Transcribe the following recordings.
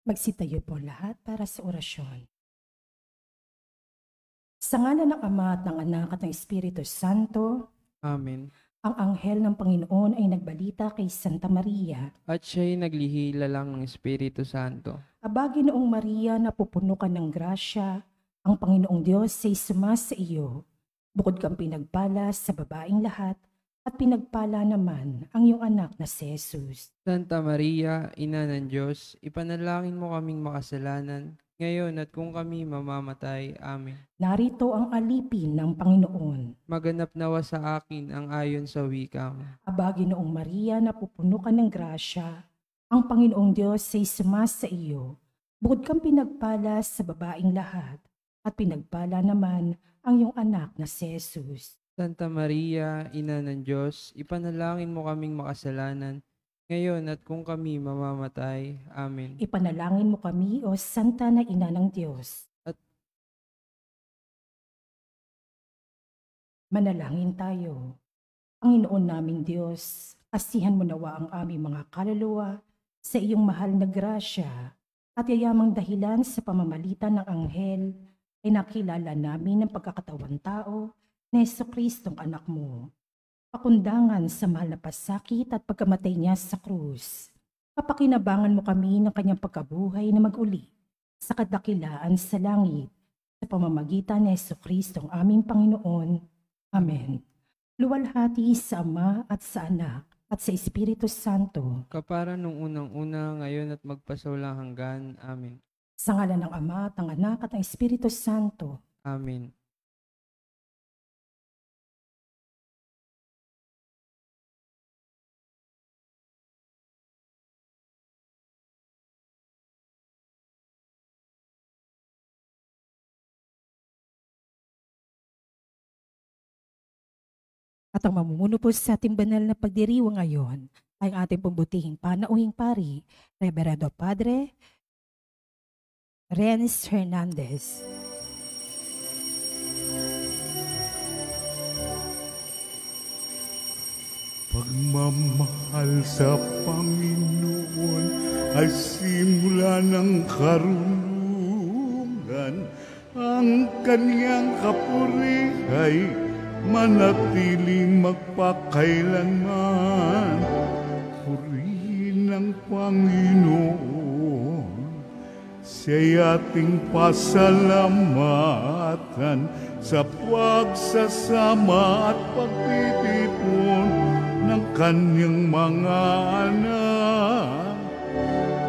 Magsitayo po lahat para sa orasyon. Sa ngalan ng Ama at ng Anak at ng Espiritu Santo, Amen. ang anghel ng Panginoon ay nagbalita kay Santa Maria. At siya'y naglihila lang ng Espiritu Santo. Aba, Ginoong Maria, napupuno ka ng grasya, ang Panginoong Diyos ay sumasa iyo. Bukod kang pinagpala sa babaing lahat, at pinagpala naman ang iyong anak na si Jesus. Santa Maria, Ina ng Diyos, ipanalangin mo kaming makasalanan, ngayon at kung kami mamamatay. Amen. Narito ang alipin ng Panginoon. Maganap nawa sa akin ang ayon sa wika mo. Aba, Ginoong Maria, napupuno ka ng grasya, ang Panginoong Diyos ay sumasa iyo. Bukod kang pinagpala sa babaing lahat, at pinagpala naman ang iyong anak na si Jesus. Santa Maria, Ina ng Diyos, ipanalangin mo kaming makasalanan, ngayon at kung kami mamamatay. Amen. Ipanalangin mo kami, O Santa na Ina ng Diyos. At Manalangin tayo. Panginoon naming Diyos, asihan mo nawa ang aming mga kaluluwa sa iyong mahal na grasya at yayamang dahilan sa pamamalitan ng anghel ay nakilala namin ng pagkakatawang tao na Jesucristong anak mo. Pakundangan sa mahal na pasakit at pagkamatay niya sa krus. Papakinabangan mo kami ng kanyang pagkabuhay na mag-uli sa kadakilaan sa langit sa pamamagitan ni Jesucristong aming Panginoon. Amen. Luwalhati sa Ama at sa Anak at sa Espiritu Santo. kapara nung unang-una, ngayon at magpasawalang hanggan. Amen. Sa ngalan ng Ama at ng Anak at ng Espiritu Santo. Amen. At ang mamumuno po sa ating banal na pagdiriwang ngayon ay ating pambutihing panauhing pari, Reverendo Padre Renz Hernandez. Pagmamahal sa Panginoon ay simula ng karunungan. Ang kanyang kapurihay manatili magpakailanman. Purihin ang Panginoon, siya'y ating pasalamatan sa pagsasama at pagtitipon ng kanyang mga anak.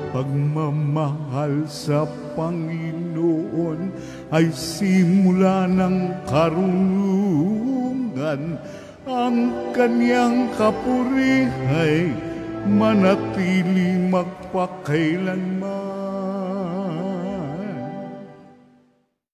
Pagmamahal sa Panginoon ay simula ng karunungan. Ang kanyang kapurihay manatili magpakailanman.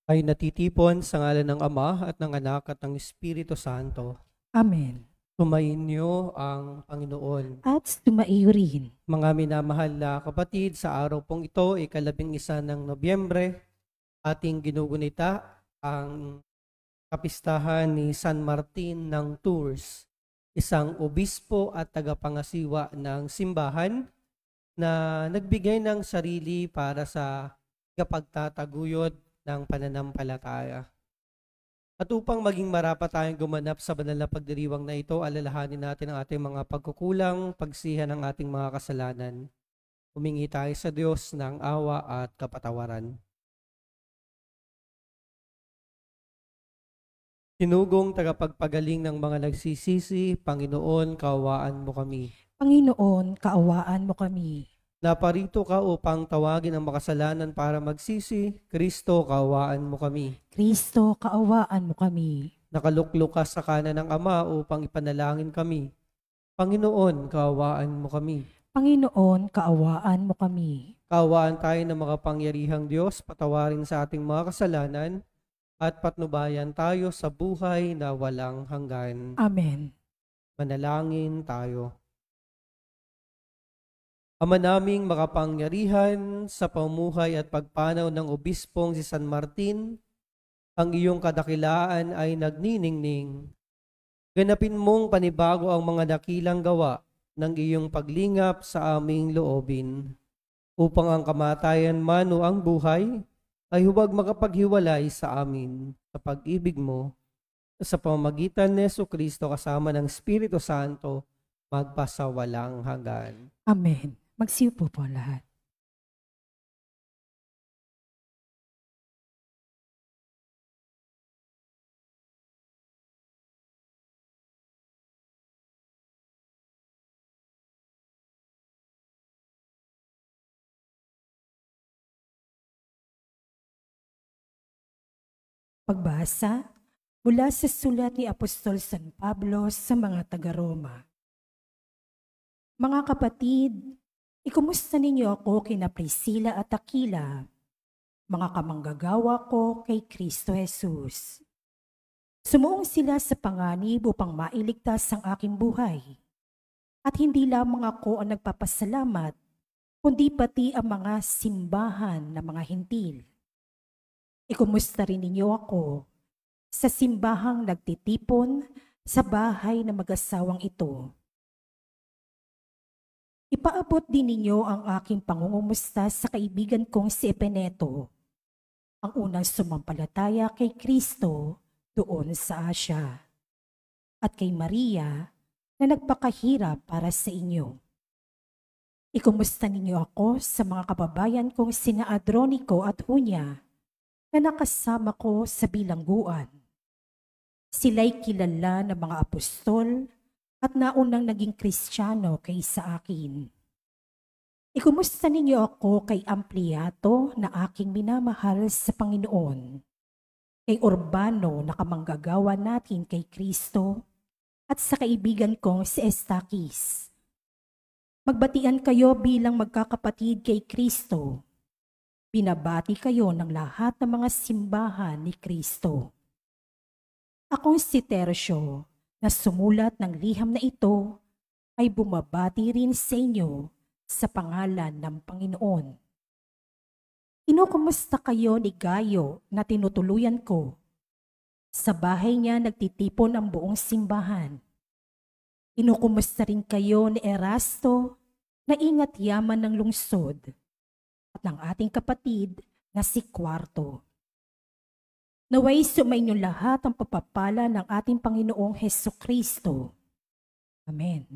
Ay natitipon sa ngalan ng Ama at ng Anak at ng Espiritu Santo. Amen. Sumainyo ang Panginoon. At sumaiyo rin. Mga minamahal na kapatid, sa araw pong ito, 11 ng Nobyembre, ating ginugunita ang kapistahan ni San Martin ng Tours, isang obispo at tagapangasiwa ng simbahan na nagbigay ng sarili para sa kapagtataguyod ng pananampalataya. At upang maging marapat tayong gumanap sa banal na pagdiriwang na ito, alalahanin natin ang ating mga pagkukulang, pagsihan ng ating mga kasalanan. Humingi tayo sa Diyos ng awa at kapatawaran. Sinugong tagapagpagaling ng mga nagsisisi, Panginoon, kaawaan mo kami. Panginoon, kaawaan mo kami. Naparito ka upang tawagin ang makasalanan para magsisi, Kristo, kaawaan mo kami. Kristo, kaawaan mo kami. Nakaluklok ka sa kanan ng Ama upang ipanalangin kami. Panginoon, kaawaan mo kami. Panginoon, kaawaan mo kami. Kaawaan tayo ng makapangyarihang Diyos, patawarin sa ating mga kasalanan, at patnubayan tayo sa buhay na walang hanggan. Amen. Manalangin tayo. Ama naming makapangyarihan, sa pamuhay at pagpanaw ng obispong si San Martin, ang iyong kadakilaan ay nagniningning. Ganapin mong panibago ang mga dakilang gawa ng iyong paglingap sa aming loobin. upang ang kamatayan man o ang buhay ay huwag makapaghiwalay sa amin sa pag-ibig mo sa pamamagitan ni Jesucristo kasama ng Espiritu Santo magpasawalang hanggan. Amen. Magsiupo po ang lahat. Pagbasa mula sa sulat ni Apostol San Pablo sa mga taga-Roma. Mga kapatid, ikumusta ninyo ako kina Priscilla at Aquila, mga kamanggagawa ko kay Kristo Jesus. Sumuong sila sa panganib upang mailigtas ang aking buhay. At hindi lamang ako ang nagpapasalamat, kundi pati ang mga simbahan ng mga hintil. Ikumusta rin ninyo ako sa simbahang nagtitipon sa bahay ng mag-asawang ito. Ipaabot din ninyo ang aking pangungumusta sa kaibigan kong si Epeneto, ang unang sumampalataya kay Kristo doon sa Asya, at kay Maria na nagpakahirap para sa inyo. Ikumusta ninyo ako sa mga kababayan kong sina Adronico at Junia, na nakasama ko sa bilangguan. Sila'y kilala ng mga apostol at naunang naging Kristiyano kaysa akin. Ikumusta ninyo ako kay Ampliato na aking minamahal sa Panginoon, kay Urbano na kamanggagawa natin kay Kristo, at sa kaibigan kong si Estaquis. Magbatian kayo bilang magkakapatid kay Kristo. Binabati kayo ng lahat ng mga simbahan ni Kristo. Akong si Tercio, na sumulat ng liham na ito, ay bumabati rin sa inyo sa pangalan ng Panginoon. Inukumusta kayo ni Gayo na tinutuluyan ko. Sa bahay niya nagtitipon ang buong simbahan. Inukumusta rin kayo ni Erasto na ingat yaman ng lungsod, at ng ating kapatid na si Quarto. Naway sumainyo lahat ang papapala ng ating Panginoong Hesukristo. Amen.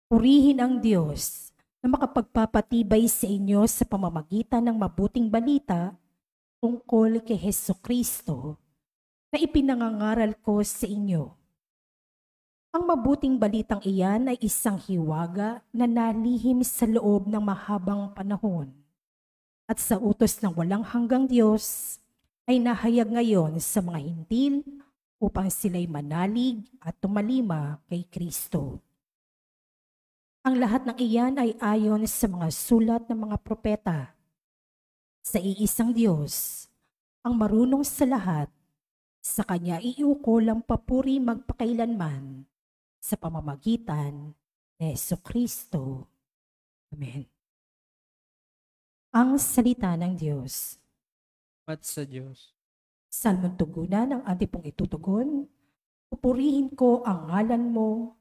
Purihin ang Diyos na makapagpapatibay sa inyo sa pamamagitan ng mabuting balita tungkol kay Hesukristo na ipinangangaral ko sa inyo. Ang mabuting balitang iyan ay isang hiwaga na nalihim sa loob ng mahabang panahon. At sa utos ng walang hanggang Diyos ay nahayag ngayon sa mga hintil upang sila'y manalig at tumalima kay Kristo. Ang lahat ng iyan ay ayon sa mga sulat ng mga propeta. Sa iisang Diyos, ang marunong sa lahat, sa Kanya iukol ang papuri magpakailanman, sa pamamagitan ni Jesucristo. Amen. Ang salita ng Diyos. At sa Diyos. Salmon tugunan ang ating pong itutugon. Pupurihin ko ang ngalan mo.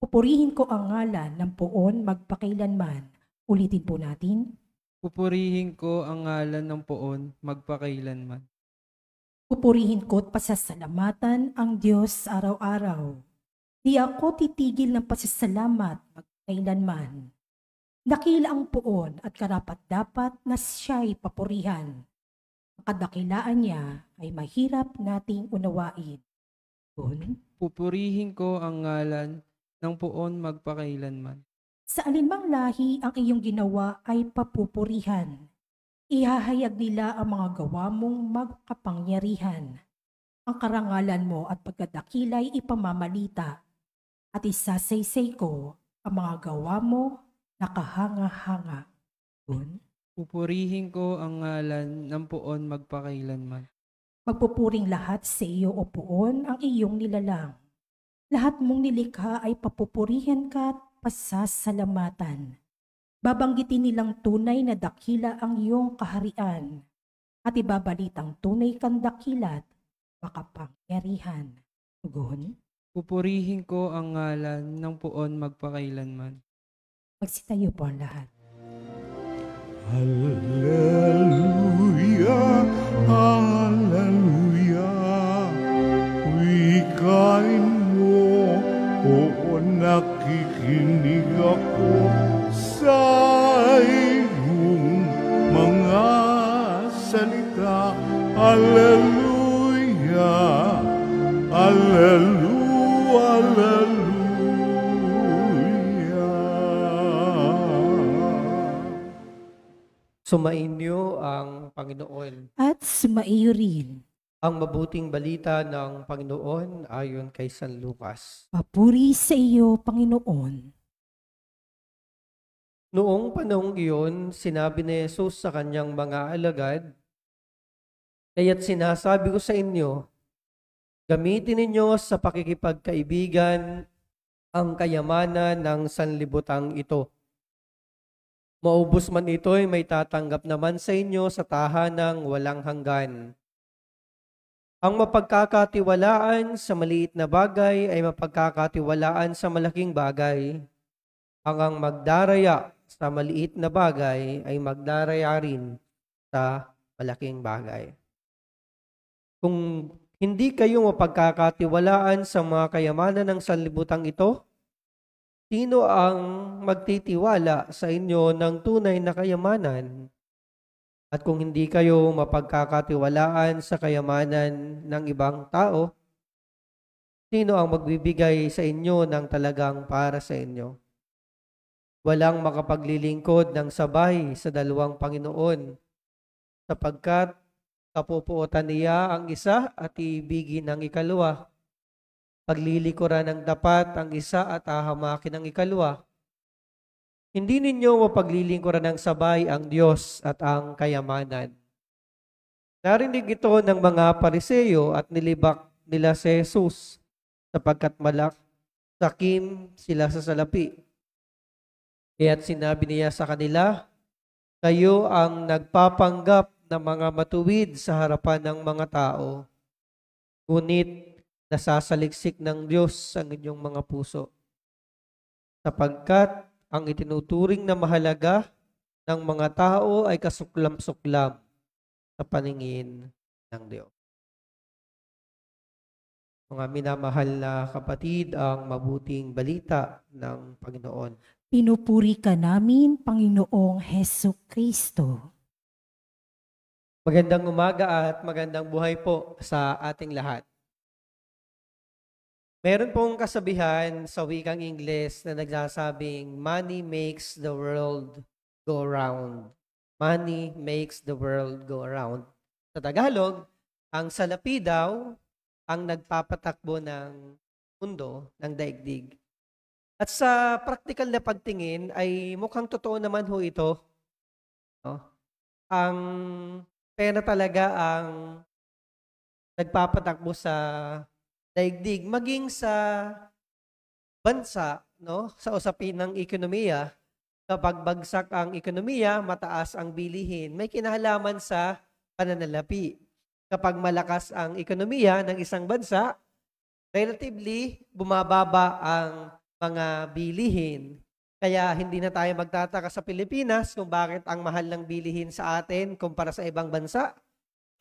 Pupurihin ko ang ngalan ng poon magpakailanman. Ulitin po natin. Pupurihin ko ang ngalan ng poon magpakailanman. Pupurihin ko at pasasalamatan ang Diyos araw-araw. Di ako titigil ng pasasalamat magkailanman. Dakila ang poon at karapat-dapat na siya'y papurihan. Ang kadakilaan niya ay mahirap nating unawain. Pupurihin ko ang ngalan ng poon magpakailanman. Sa alinmang lahi ang iyong ginawa ay papupurihan. Ihahayag nila ang mga gawa mong magkapangyarihan. Ang karangalan mo at pagkadakila'y ipamamalita. At isasaysay ko ang mga gawa mo na kahanga-hanga. Pupurihin ko ang ngalan ng poon magpakailanman. Magpupuring lahat sa iyo o poon ang iyong nilalang. Lahat mong nilikha ay papupurihan ka at pasasalamatan. Babanggitin nilang tunay na dakila ang iyong kaharian at ibabalitang tunay kang dakilat makapangyarihan. Tugon. Pupurihin ko ang ngalan ng poon magpakailanman. Magsitayo po ang lahat. Hallelujah, hallelujah. Wikain mo, oo, nakikinig ako sa iyong mga salita. Hallelujah, hallelujah, hallelujah. Sumainyo ang Panginoon. At sumaiyo rin. Ang mabuting balita ng Panginoon ayon kay San Lucas. Papuri sa iyo, Panginoon. Noong panahong iyon, sinabi ni Jesus sa kanyang mga alagad, "Kaya't sinasabi ko sa inyo, gamitin ninyo sa pakikipagkaibigan ang kayamanan ng sanlibutang ito. Maubos man ito'y may tatanggap naman sa inyo sa tahanang walang hanggan. Ang mapagkakatiwalaan sa maliit na bagay ay mapagkakatiwalaan sa malaking bagay. Ang magdaraya sa maliit na bagay ay magdaraya rin sa malaking bagay." Kung hindi kayo mapagkakatiwalaan sa mga kayamanan ng sanlibutang ito, sino ang magtitiwala sa inyo ng tunay na kayamanan? At kung hindi kayo mapagkakatiwalaan sa kayamanan ng ibang tao, sino ang magbibigay sa inyo ng talagang para sa inyo? Walang makapaglilingkod ng sabay sa dalawang Panginoon, sapagkat kapupuotan niya ang isa at iibigin ang ikalawa. Paglilikuran ng dapat ang isa at ahamakin ang ikalawa. Hindi ninyo mapaglilingkuran ng sabay ang Diyos at ang kayamanan. Narinig ito ng mga Pariseo at nilibak nila si Jesus sapagkat sakim sila sa salapi. Kaya't sinabi niya sa kanila, "Kayo ang nagpapanggap na mga matuwid sa harapan ng mga tao, ngunit nasasaliksik ng Diyos ang inyong mga puso. Sapagkat ang itinuturing na mahalaga ng mga tao ay kasuklam-suklam sa paningin ng Diyos." Mga minamahal na kapatid, ang mabuting balita ng Panginoon. Pinupuri ka namin, Panginoong Hesus Kristo. Magandang umaga at magandang buhay po sa ating lahat. Meron pong kasabihan sa wikang Ingles na nagsasabing, "Money makes the world go round." Money makes the world go around. Sa Tagalog, ang salapi daw ang nagpapatakbo ng mundo, ng daigdig. At sa practical na pagtingin ay mukhang totoo naman ho ito. No? Ang pera talaga ang nagpapatakbo sa daigdig, maging sa bansa, no? Sa usapin ng ekonomiya. Kapag bagsak ang ekonomiya, mataas ang bilihin, may kinahalaman sa pananalapi. Kapag malakas ang ekonomiya ng isang bansa, relatively bumababa ang mga bilihin. Kaya hindi na tayo magtataka sa Pilipinas kung bakit ang mahal ng bilihin sa atin kumpara sa ibang bansa.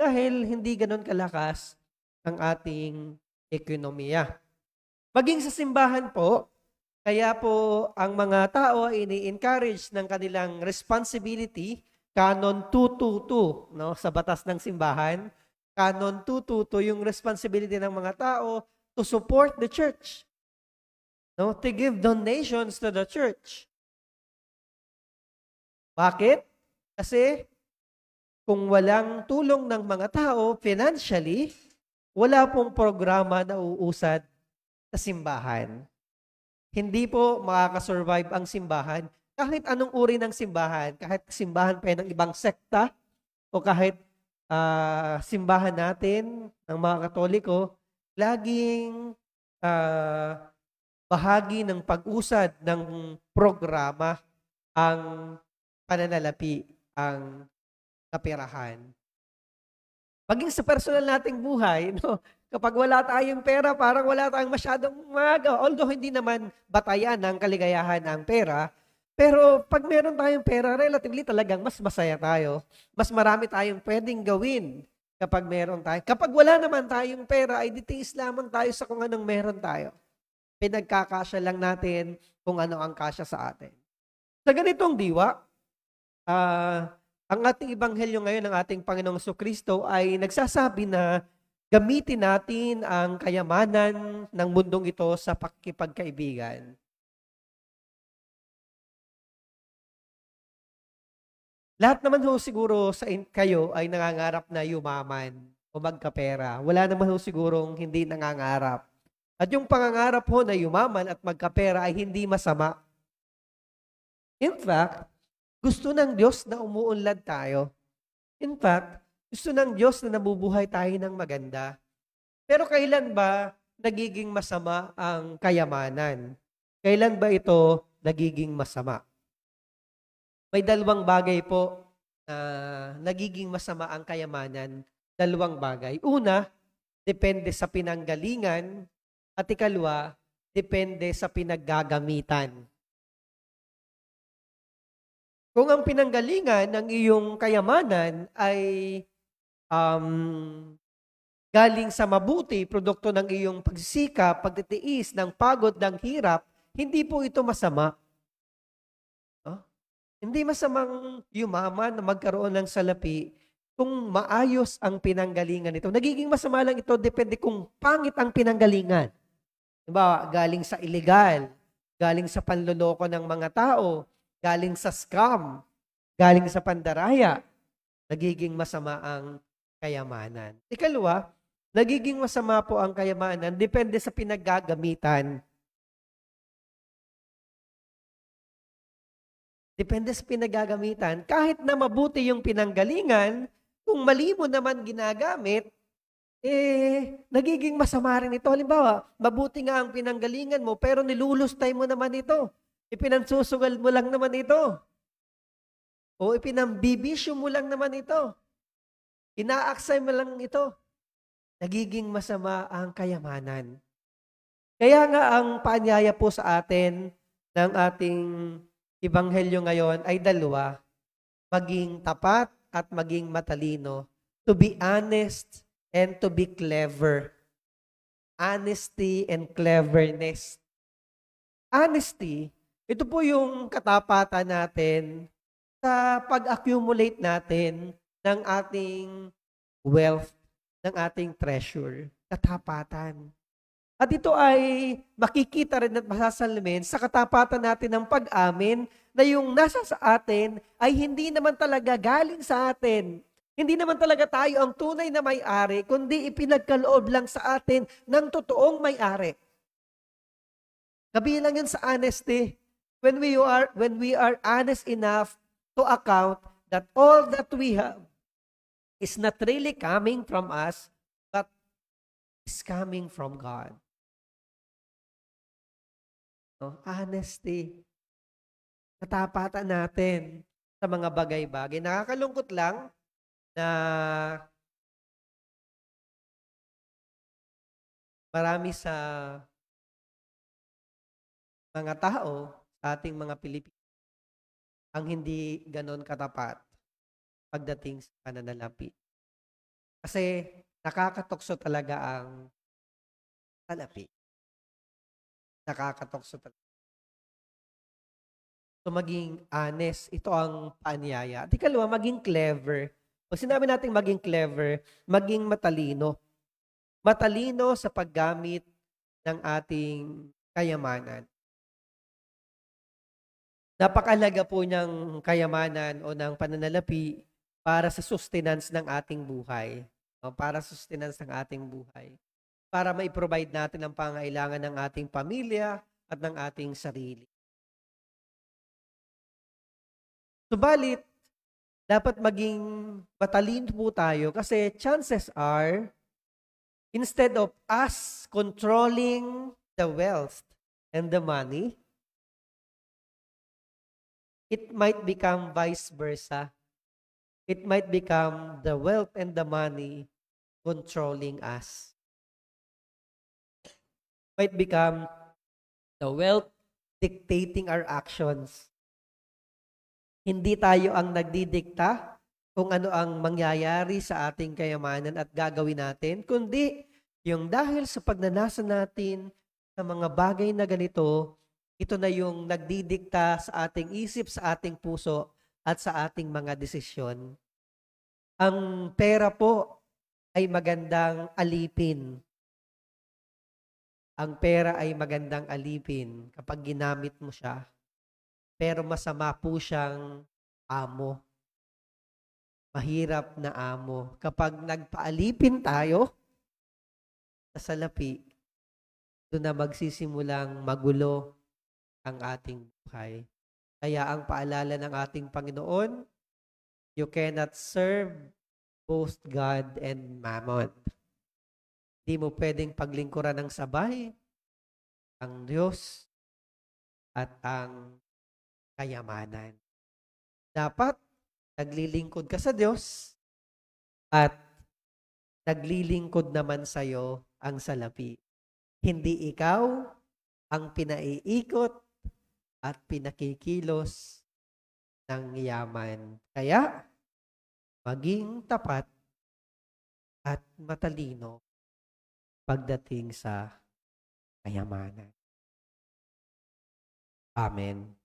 Dahil hindi ganon kalakas ang ating ekonomiya. Maging sa simbahan po, kaya po ang mga tao ay ini-encourage ng kanilang responsibility, Canon 222, no, sa batas ng simbahan. Canon 222 yung responsibility ng mga tao to support the church. No, to give donations to the church. Bakit? Kasi kung walang tulong ng mga tao financially, wala pong programa na uusad sa simbahan. Hindi po makakasurvive ang simbahan kahit anong uri ng simbahan, kahit simbahan pa ng ibang sekta o kahit simbahan natin ng mga Katoliko, laging bahagi ng pag-usad ng programa ang pananalapi, ang kaperahan. Maging sa personal nating buhay, no? Kapag wala tayong pera, parang wala tayong masyadong magawa. Although hindi naman batayan ng kaligayahan ang pera, Pero pag meron tayong pera, relatively talagang mas masaya tayo. Mas marami tayong pwedeng gawin kapag meron tayo. Kapag wala naman tayong pera, ay ditiis lamang tayo sa kung anong meron tayo. Pinagkakasya lang natin kung ano ang kasya sa atin. Sa ganitong diwa, ang ating ebanghelyo ngayon ng ating Panginoong Jesucristo ay nagsasabi na gamitin natin ang kayamanan ng mundong ito sa pakikipagkaibigan. Lahat naman ho siguro sa kayo ay nangangarap na yumaman o magkapera. Wala naman ho sigurong hindi nangangarap. At yung pangangarap ho na yumaman at magkapera ay hindi masama. In fact, gusto ng Diyos na umuunlad tayo. In fact, gusto ng Diyos na nabubuhay tayo ng maganda. Pero kailan ba nagiging masama ang kayamanan? Kailan ba ito nagiging masama? May dalawang bagay po na nagiging masama ang kayamanan. Dalawang bagay. Una, depende sa pinanggalingan. At ikalwa, depende sa pinaggagamitan. Kung ang pinanggalingan ng iyong kayamanan ay galing sa mabuti, produkto ng iyong pagsisikap, pagtitiis, ng pagod, ng hirap, hindi po ito masama. Hindi masamang yumaman na magkaroon ng salapi kung maayos ang pinanggalingan nito. Nagiging masama lang ito depende kung pangit ang pinanggalingan. Diba? Galing sa illegal, galing sa panloloko ng mga tao, galing sa scam, galing sa pandaraya, nagiging masama ang kayamanan. Ikalawa, nagiging masama po ang kayamanan depende sa pinaggagamitan. Depende sa pinagagamitan. Kahit na mabuti yung pinanggalingan, kung mali mo naman ginagamit, nagiging masama rin ito. Halimbawa, mabuti nga ang pinanggalingan mo, pero nilulustay mo naman ito. Ipinansusugal mo lang naman ito. O ipinambibisyo mo lang naman ito. Inaaksay mo lang ito. Nagiging masama ang kayamanan. Kaya nga ang paanyaya po sa atin ng ating ebanghelyo ngayon ay dalawa, maging tapat at maging matalino, to be honest and to be clever. Honesty and cleverness. Honesty, ito po yung katapatan natin sa pag-accumulate natin ng ating wealth, ng ating treasure, katapatan. At ito ay makikita rin at masasalamin sa katapatan natin ng pag-amin na yung nasa sa atin ay hindi naman talaga galing sa atin. Hindi naman talaga tayo ang tunay na may-ari, kundi ipinagkaloob lang sa atin ng totoong may-ari. Kabilang yun sa honesty. When we are honest enough to account that all that we have is not really coming from us, but is coming from God. Honesty. Katapatan natin sa mga bagay-bagay. Nakakalungkot lang na marami sa mga tao, sa ating mga Pilipino, ang hindi ganon katapat pagdating sa pananalapi. Kasi nakakatokso talaga ang salapi. Nakakatokso talaga. So maging honest, ito ang paanyaya. At ikalawa, maging clever. Pag sinabi natin maging clever, maging matalino. Matalino sa paggamit ng ating kayamanan. Napakalaga po niyang kayamanan o ng pananalapi para sa sustenance ng ating buhay. Para sa sustenance ng ating buhay. Para mai-provide natin ang pangailangan ng ating pamilya at ng ating sarili. Subalit, dapat maging matalino po tayo kasi chances are, instead of us controlling the wealth and the money, it might become vice versa. It might become the wealth and the money controlling us. Might become the wealth dictating our actions. Hindi tayo ang nagdidikta kung ano ang mangyayari sa ating kayamanan at gagawin natin, kundi yung dahil sa pagnanasa natin sa mga bagay na ganito, ito na yung nagdidikta sa ating isip, sa ating puso, at sa ating mga desisyon. Ang pera po ay magandang alipin. Ang pera ay magandang alipin kapag ginamit mo siya. Pero masama po siyang amo. Mahirap na amo. Kapag nagpaalipin tayo sa salapi, doon na magsisimulang magulo ang ating buhay. Kaya ang paalala ng ating Panginoon, you cannot serve both God and Mammon. Hindi mo pwedeng paglingkuran ng sabay ang Diyos at ang kayamanan. Dapat naglilingkod ka sa Diyos at naglilingkod naman sa iyo ang salapi. Hindi ikaw ang pinaiikot at pinakikilos ng yaman. Kaya, maging tapat at matalino pagdating sa kayamanan. Amen.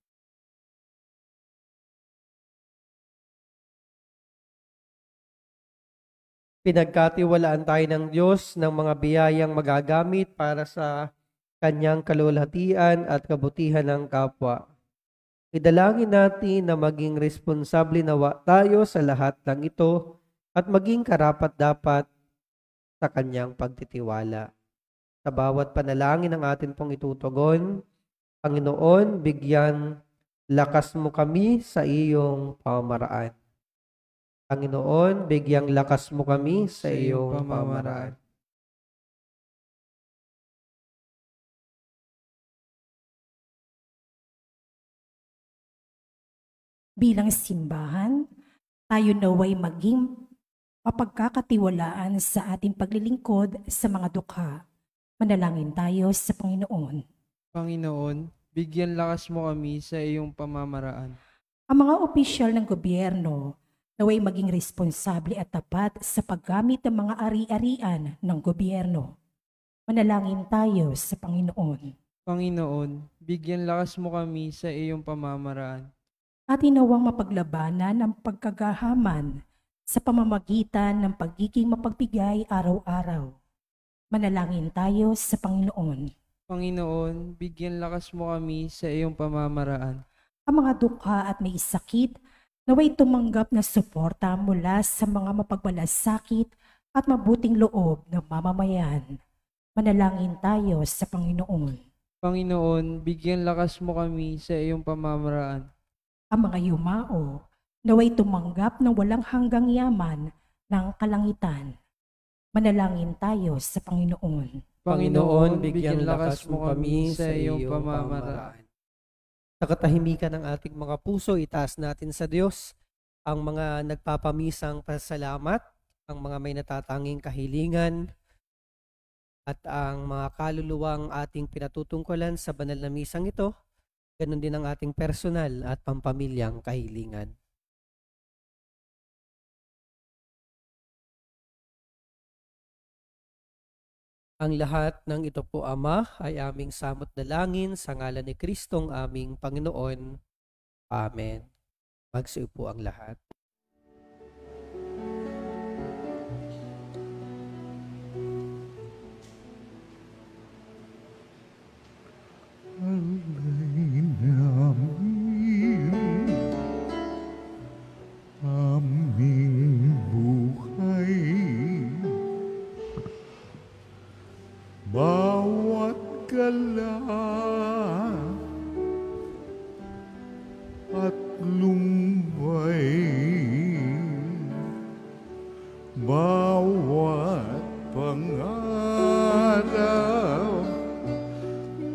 Pinagkatiwalaan tayo ng Diyos ng mga biyayang magagamit para sa kanyang kalulhatian at kabutihan ng kapwa. Idalangin natin na maging responsable nawa tayo sa lahat ng ito at maging karapat-dapat sa kanyang pagtitiwala. Sa bawat panalangin ng atin pong itutugon, Panginoon, bigyan lakas mo kami sa iyong pamamaraan. Panginoon, bigyang lakas mo kami sa iyong pamamaraan. Bilang simbahan, tayo naway maging mapagkakatiwalaan sa ating paglilingkod sa mga dukha. Manalangin tayo sa Panginoon. Panginoon, bigyan lakas mo kami sa iyong pamamaraan. Ang mga opisyal ng gobyerno naway maging responsable at tapat sa paggamit ng mga ari-arian ng gobyerno. Manalangin tayo sa Panginoon. Panginoon, bigyan lakas mo kami sa iyong pamamaraan. At inawang mapaglabanan ang pagkagahaman sa pamamagitan ng pagiging mapagbigay araw-araw. Manalangin tayo sa Panginoon. Panginoon, bigyan lakas mo kami sa iyong pamamaraan. Ang mga dukha at may sakit naway tumanggap na suporta mula sa mga mapagmalasakit at mabuting loob ng mamamayan. Manalangin tayo sa Panginoon. Panginoon, bigyan lakas mo kami sa iyong pamamaraan. Ang mga yumao naway tumanggap ng walang hanggang yaman ng kalangitan. Manalangin tayo sa Panginoon. Panginoon, bigyan lakas mo kami sa iyong pamamaraan. Sa katahimikan ng ating mga puso, itaas natin sa Diyos ang mga nagpapamisang pasalamat, ang mga may natatanging kahilingan, at ang mga kaluluwang ating pinatutungkulan sa banal na misang ito, ganun din ang ating personal at pampamilyang kahilingan. Ang lahat ng ito po, Ama, ay aming samot dalangin sa ngalan ni Kristong aming Panginoon. Amen. Magsiupo ang lahat. Alay namin aming buhay, bawat gala at lumbay, bawat pangaraw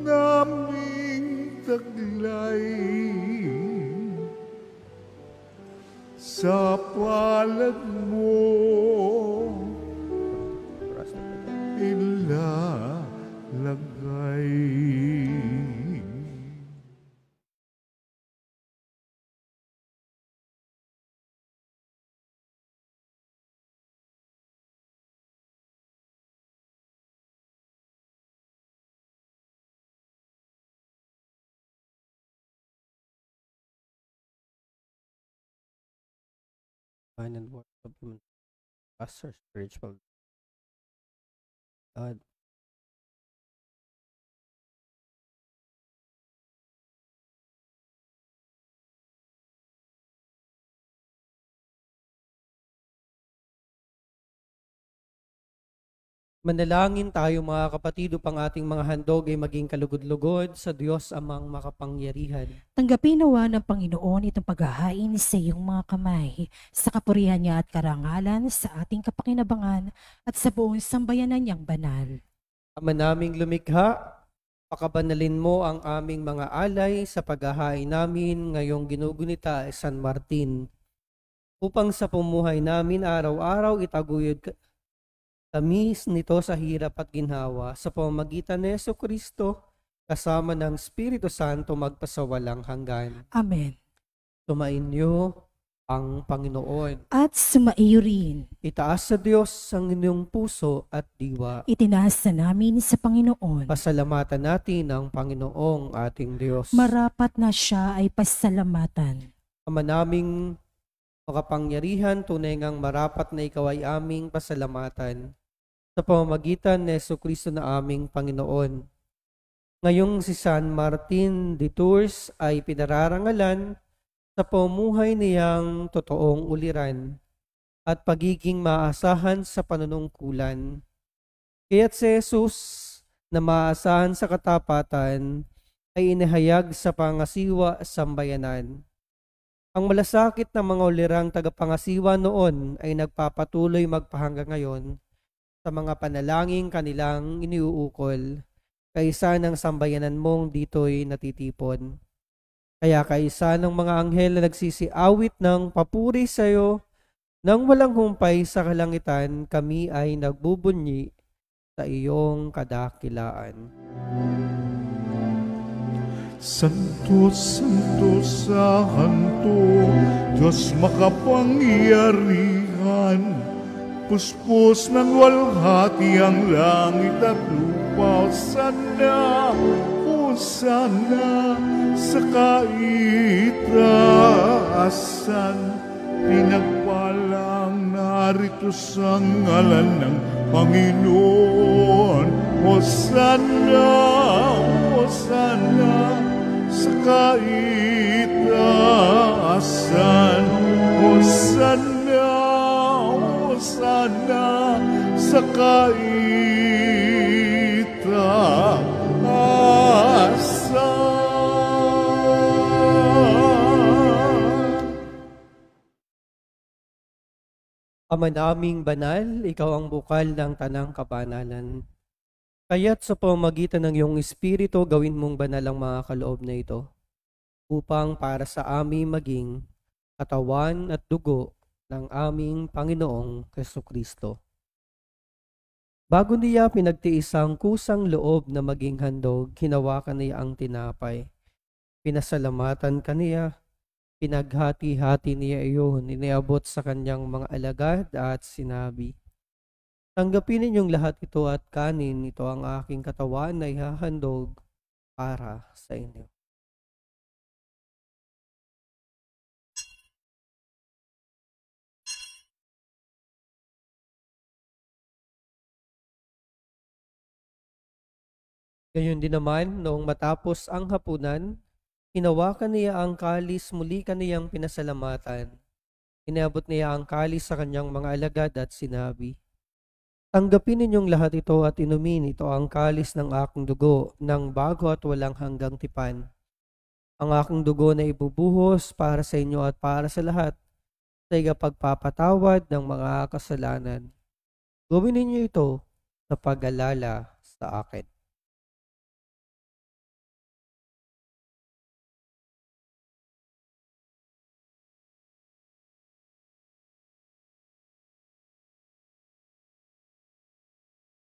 naming taglay sa palad mo ilalagay. Mind and words of human pastor spiritual God. Manalangin tayo mga kapatid upang ating mga handog ay maging kalugod-lugod sa Diyos amang makapangyarihan. Tanggapin nawa ng Panginoon itong paghahain sa iyong mga kamay, sa kapurihan niya at karangalan, sa ating kapakinabangan at sa buong sambayanan niyang banal. Ama naming lumikha, pakabanalin mo ang aming mga alay sa paghahain namin ngayong ginugunita San Martin, upang sa pumuhay namin araw-araw itaguyod kami nito sa hirap at ginhawa sa pamamagitan ni Jesucristo kasama ng Espiritu Santo magpasawalang hanggan. Amen. Sumainyo ang Panginoon. At sumaiyo rin. Itaas sa Diyos ang inyong puso at diwa. Itinaas na namin sa Panginoon. Pasalamatan natin ang Panginoong ating Diyos. Marapat na siya ay pasalamatan. Ama naming makapangyarihan, tunay ngang marapat na ikaw ay aming pasalamatan sa pamamagitan ni Jesucristo na aming Panginoon. Ngayong si San Martin de Tours ay pinararangalan sa pamumuhay niyang totoong uliran at pagiging maasahan sa panunungkulan. Kaya't si Jesus na maasahan sa katapatan ay inihayag sa pangasiwa sambayanan. Ang malasakit ng mga ulirang tagapangasiwa noon ay nagpapatuloy magpahanggang ngayon sa mga panalangin kanilang iniuukol, kaisa ng sambayanan mong dito'y natitipon. Kaya kaisa ng mga anghel na nagsisiawit ng papuri sa iyo, nang walang humpay sa kalangitan, kami ay nagbubunyi sa iyong kadakilaan. Santo, Santo, Santo, Diyos makapangyarihan, puspos ng walhati ang langit at lupa. Hosana sa kaitaasan, pinagpalang narito sa ngalan ng Panginoon. Hosana, Hosana sa kaitaasan. Hosana, Hosana sa kaitaasan. Ama naming banal, ikaw ang bukal ng tanang kabanalan. Kaya't sa pamamagitan ng iyong Espiritu, gawin mong banal ang mga kaloob na ito, upang para sa aming maging katawan at dugo ng aming Panginoong Jesucristo. Bago niya pinagtiis ang kusang loob na maging handog, hinawakan niya ang tinapay. Pinasalamatan kaniya, pinaghati-hati niya iyon, iniabot sa kanyang mga alagad at sinabi, "Tanggapin ninyong lahat ito at kanin, ito ang aking katawan na ihahandog para sa inyo." Gayon din naman, noong matapos ang hapunan, hinawakan niya ang kalis, muli kaniyang pinasalamatan. Inabot niya ang kalis sa kanyang mga alagad at sinabi, "Tanggapin ninyong lahat ito at inumin, ito ang kalis ng aking dugo, ng bago at walang hanggang tipan. Ang aking dugo na ibubuhos para sa inyo at para sa lahat, sa pagpapatawad ng mga kasalanan. Gawin ninyo ito sa pag-alala sa akin."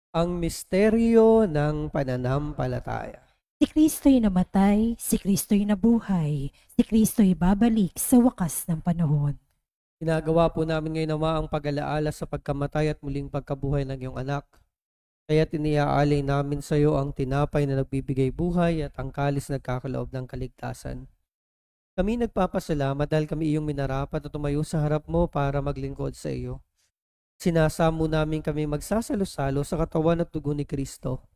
Ang misteryo ng pananampalataya. Si Kristo'y namatay, si Kristo'y nabuhay, si Kristo'y babalik sa wakas ng panahon. Ginagawa po namin ngayon naman ang pag-alaala sa pagkamatay at muling pagkabuhay ng iyong anak. Kaya tiniaalay namin sa iyo ang tinapay na nagbibigay buhay at ang kalis na nagkakaloob ng kaligtasan. Kami nagpapasalamat dahil kami iyong minarapat at tumayo sa harap mo para maglingkod sa iyo. Sinasamo namin kami magsasalo-salo sa katawan at dugo ni Kristo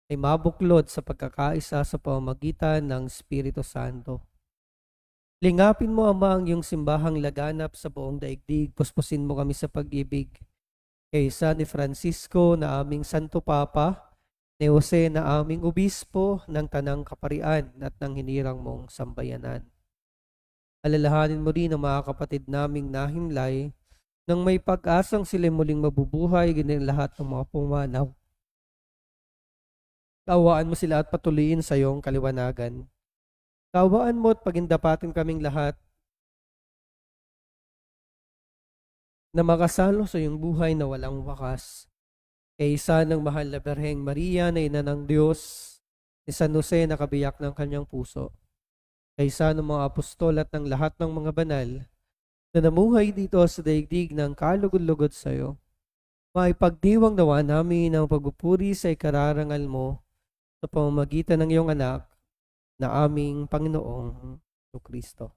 ay mabuklod sa pagkakaisa sa pamamagitan ng Espiritu Santo. Lingapin mo, Ama, ang iyong simbahang laganap sa buong daigdig. Puspusin mo kami sa pag-ibig. Kaysa ni Francisco na aming Santo Papa, ni Jose na aming Obispo ng Tanang Kaparian at ng hinirang mong sambayanan. Alalahanin mo rin ang mga kapatid naming nahimlay nang may pag-asang sila muling mabubuhay, ganyan lahat ng mga pumanaw. Kaawaan mo sila at patuloyin sa iyong kaliwanagan. Kaawaan mo at pagindapatin kaming lahat na makasalo sa iyong buhay na walang wakas. Kaysa ng mahal na Berheng Maria na ina ng Diyos, ni San Jose na kabiyak ng kanyang puso. Kaysa ng mga apostol at ng lahat ng mga banal na namuhay dito sa daigdig ng kalugod-lugod sa iyo. Maipagdiwang nawa namin ang pagpupuri sa ikararangal mo sa pamamagitan ng iyong anak na aming Panginoong Kristo.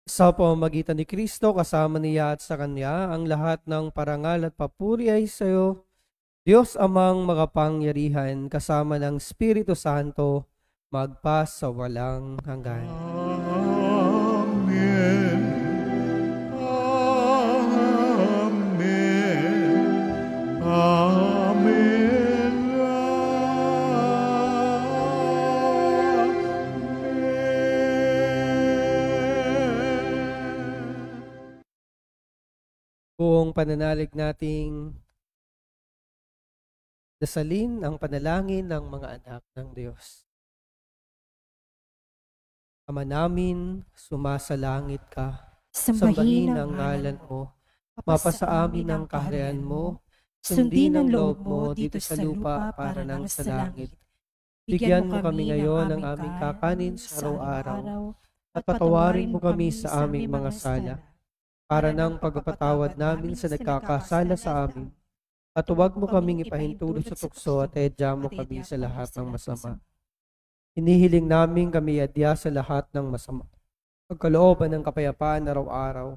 Sa pamamagitan ni Kristo, kasama niya at sa Kanya, ang lahat ng parangal at papuri ay sa iyo, Diyos Amang makapangyarihan, kasama ng Espiritu Santo, magpa sa walang hanggan. Amen. Amen. Amen. Buong pananalig nating dasalin ang panalangin ng mga anak ng Diyos. Ama namin, sumasalangit ka. Sambahin ang ngalan mo. Mapasa amin ang kaharian mo. Sundin ang loob mo dito sa lupa para nang sa langit. Bigyan mo kami ngayon ng aming kakanin sa araw-araw at patawarin mo kami sa aming mga sala para nang pagpapatawad namin sa nagkakasala sa amin. At huwag mo kaming ipahintulot sa tukso at edya mo kami sa lahat ng masama. Hinihiling namin kami adya sa lahat ng masama. Pagkalooban ng kapayapaan araw-araw.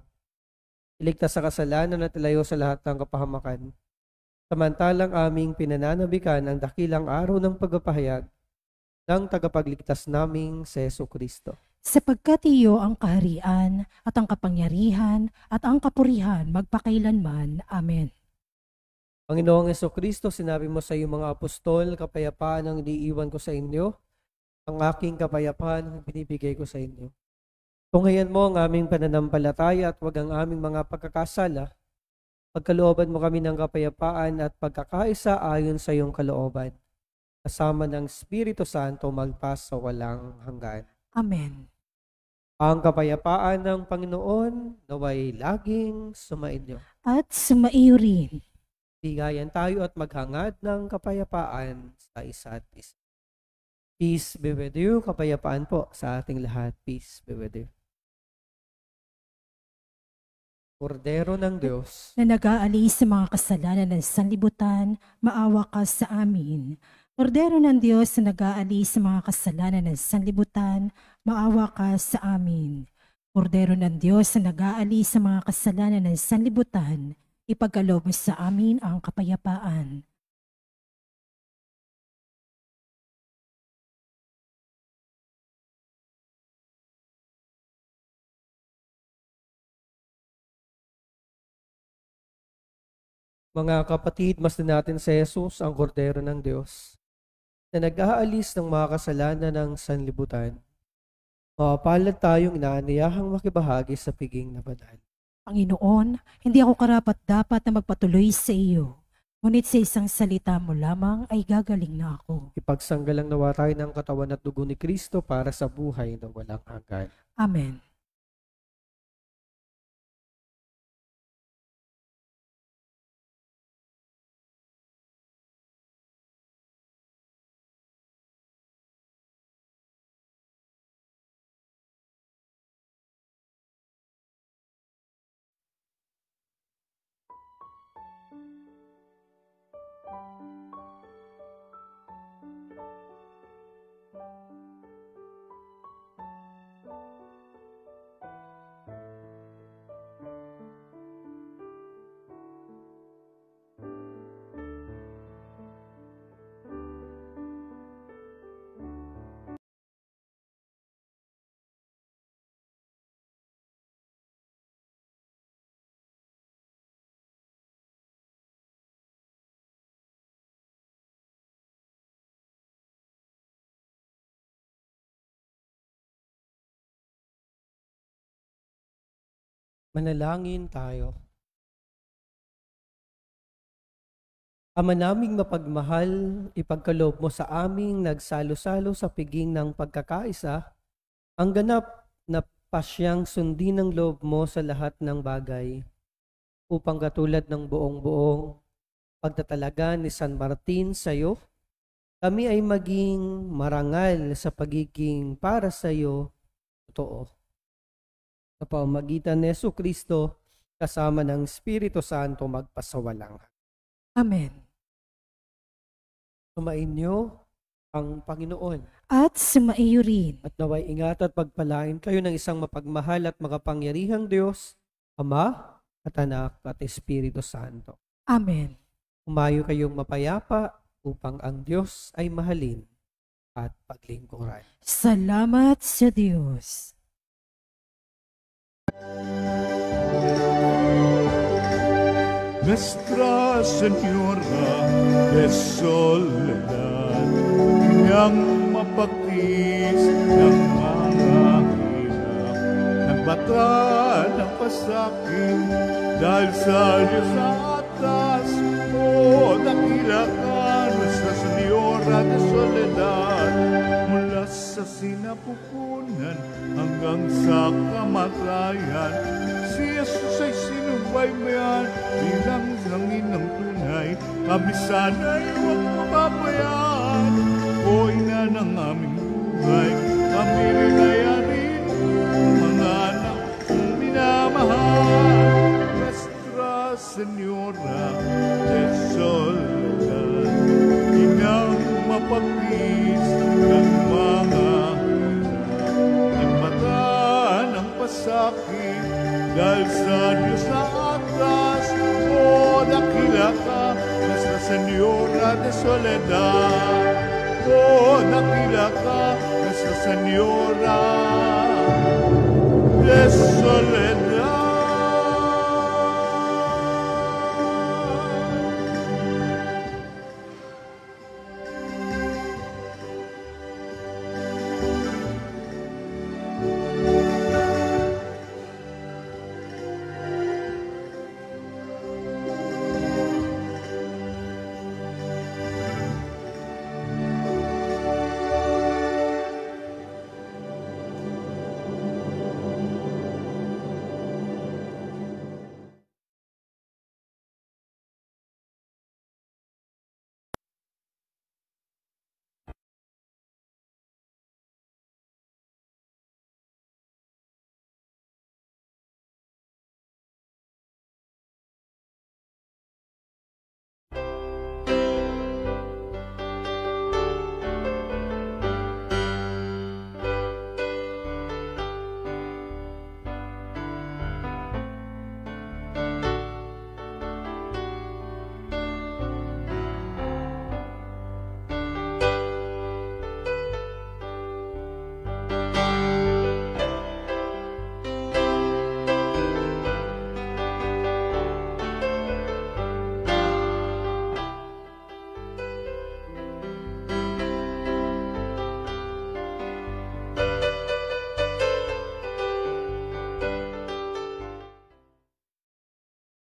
Iligtas sa kasalanan at ilayo sa lahat ng kapahamakan. Samantalang aming pinananabikan ang dakilang araw ng pagpapahayag ng tagapagligtas naming si Jesucristo. Sapagkat iyo ang kaharian at ang kapangyarihan at ang kapurihan magpakailanman. Amen. Panginoong Jesucristo, sinabi mo sa iyong mga apostol, kapayapaan ang iniiwan ko sa inyo, ang aking kapayapaan ang binibigay ko sa inyo. Tunghayan mo ang aming pananampalataya at huwag ang aming mga pagkakasala. Pagkalooban mo kami ng kapayapaan at pagkakaisa ayon sa iyong kalooban. Kasama ng Espiritu Santo magpas sa walang hanggan. Amen. Ang kapayapaan ng Panginoon naway laging sumainyo. At sumaiyo rin. Bigayan tayo at maghangad ng kapayapaan sa isa't isa. Peace be with you. Kapayapaan po sa ating lahat. Peace be with you. Kordero ng Diyos, Na nag-aalis sa mga kasalanan ng sanlibutan, maawa ka sa amin. Kordero ng Diyos na nag-aalis sa mga kasalanan ng sanlibutan, maawa ka sa amin. Kordero ng Diyos na nag-aalis sa mga kasalanan ng sanlibutan, ipagkaloob mo sa amin ang kapayapaan. mga kapatid, masdan natin si Jesus, ang kordero ng Diyos, na nag-aalis ng mga kasalanan ng sanlibutan. Mapapalad tayong inaaniyahang makibahagi sa piging na banal. Panginoon, hindi ako karapat-dapat na magpatuloy sa iyo. Ngunit sa isang salita mo lamang ay gagaling na ako. Ipagsanggalang nawa tayo ng katawan at dugo ni Kristo para sa buhay na walang hanggan. Amen. Manalangin tayo. Ama naming mapagmahal, ipagkaloob mo sa aming nagsalo-salo sa piging ng pagkakaisa, ang ganap na pasyang sundin ng loob mo sa lahat ng bagay, upang katulad ng buong-buong pagtatalaga ni San Martin sa iyo, kami ay maging marangal sa pagiging para sa iyo totoo. Sa pamamagitan ni Jesucristo, kasama ng Espiritu Santo magpasawalang. Amen. Sumainyo ang Panginoon At sumaiyo rin. at naway ingat at pagpalain kayo ng isang mapagmahal at makapangyarihang Diyos, Ama at Anak at Espiritu Santo. Amen. Umayo kayong mapayapa upang ang Diyos ay mahalin at paglingkuran. Salamat sa Diyos. Nuestra Señora de Soledad, niyang mapagtis ng mga hirap, nagbata ng pasakin dahil sa Diyos sa atas. O dakila ka, Nuestra Señora de Soledad, mula sa sinapupunan hanggang sa kamatayan, si Jesus ay sinubaybayan bilang langin ng tunay. Kami sana'y huwag mapabayaan, o ina ng aming buhay. Kami rin ay arin, mga anak kong minamahal. Nuestra Señora de Soledad, inang mapagtis ng mga hirap, nagmata ng pasakit dahil sa Diyos sa atas. O dakila ka, Nuestra Señora de Soledad. O dakila ka, Nuestra Señora de Soledad.